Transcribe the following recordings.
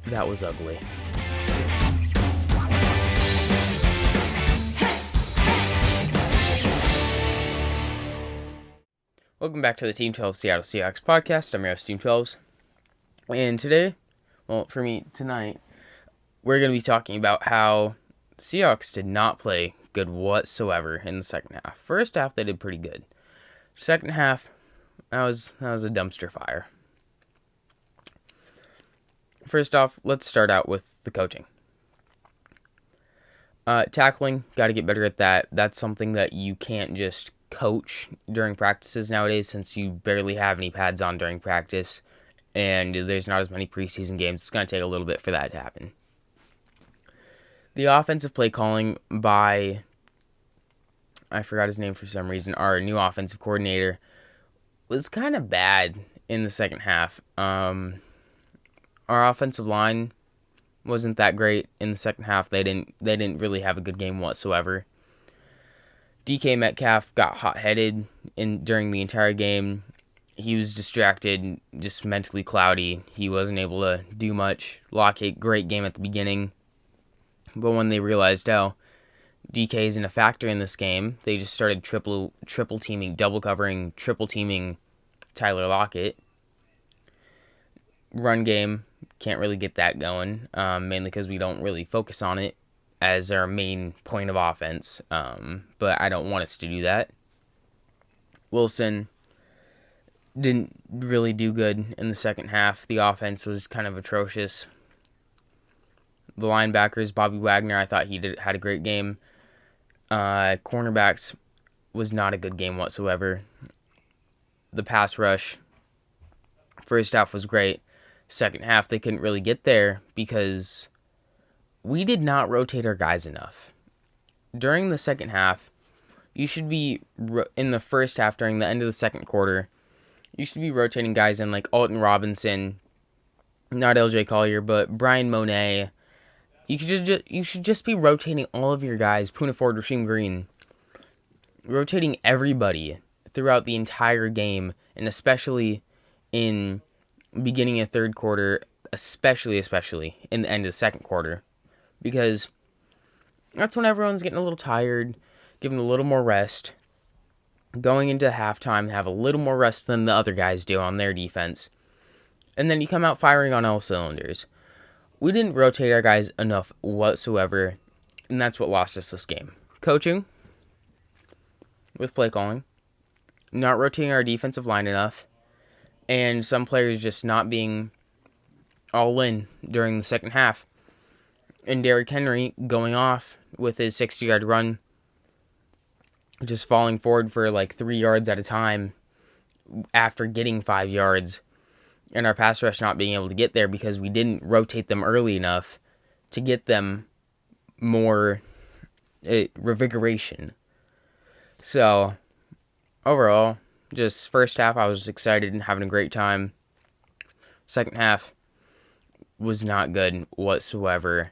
That was ugly. Welcome back to the Team 12 Seattle Seahawks podcast. I'm your host, Team 12s. And today, tonight, we're going to be talking about how Seahawks did not play good whatsoever in the second half. First half, they did pretty good. Second half, that was a dumpster fire. First off, let's start out with the coaching. Tackling, got to get better at that. That's something that you can't just coach during practices nowadays, since you barely have any pads on during practice and there's not as many preseason games. It's going to take a little bit for that to happen. The offensive play calling by, I forgot his name for some reason, our new offensive coordinator, was kind of bad in the second half. Our offensive line wasn't that great in the second half. They didn't really have a good game whatsoever. DK Metcalf got hot-headed during the entire game. He was distracted, just mentally cloudy. He wasn't able to do much. Lockett, great game at the beginning. But when they realized, DK isn't a factor in this game, they just started triple teaming, double covering, triple teaming Tyler Lockett. Run game, can't really get that going, mainly because we don't really focus on it as our main point of offense, but I don't want us to do that. Wilson didn't really do good in the second half. The offense was kind of atrocious. The linebackers, Bobby Wagner, I thought had a great game. Cornerbacks was not a good game whatsoever. The pass rush, first half was great. Second half, they couldn't really get there because we did not rotate our guys enough. During the second half, you should be, in the first half, during the end of the second quarter, you should be rotating guys in like Alton Robinson, not LJ Collier, but Brian Monet. You should just be rotating all of your guys, Poona Ford, Rasheem Green, rotating everybody throughout the entire game, and especially in beginning of third quarter, especially in the end of the second quarter. Because that's when everyone's getting a little tired, giving a little more rest, going into halftime, have a little more rest than the other guys do on their defense, and then you come out firing on all cylinders. We didn't rotate our guys enough whatsoever, and that's what lost us this game. Coaching, with play calling, not rotating our defensive line enough, and some players just not being all in during the second half. And Derrick Henry going off with his 60-yard run, just falling forward for like 3 yards at a time after getting 5 yards, and our pass rush not being able to get there because we didn't rotate them early enough to get them more revigoration. So, overall, just first half I was excited and having a great time. Second half was not good whatsoever.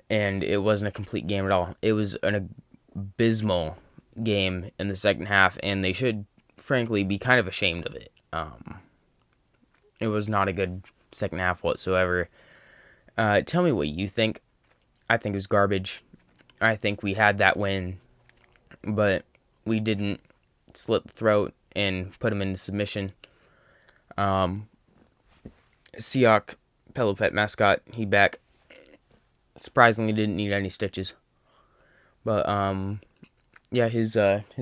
And it wasn't a complete game at all. It was an abysmal game in the second half, and they should, frankly, be kind of ashamed of it. It was not a good second half whatsoever. Tell me what you think. I think it was garbage. I think we had that win, but we didn't slit the throat and put him into submission. Seahawk, Pillow Pet mascot, he back. Surprisingly, didn't need any stitches, but yeah, his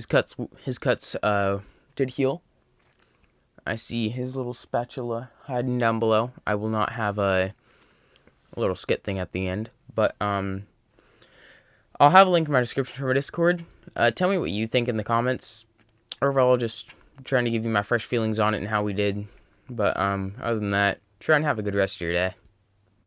cuts did heal. I see his little spatula hiding down below. I will not have a little skit thing at the end, but I'll have a link in my description for my Discord. Tell me what you think in the comments. Overall, just trying to give you my fresh feelings on it and how we did. But other than that, try and have a good rest of your day.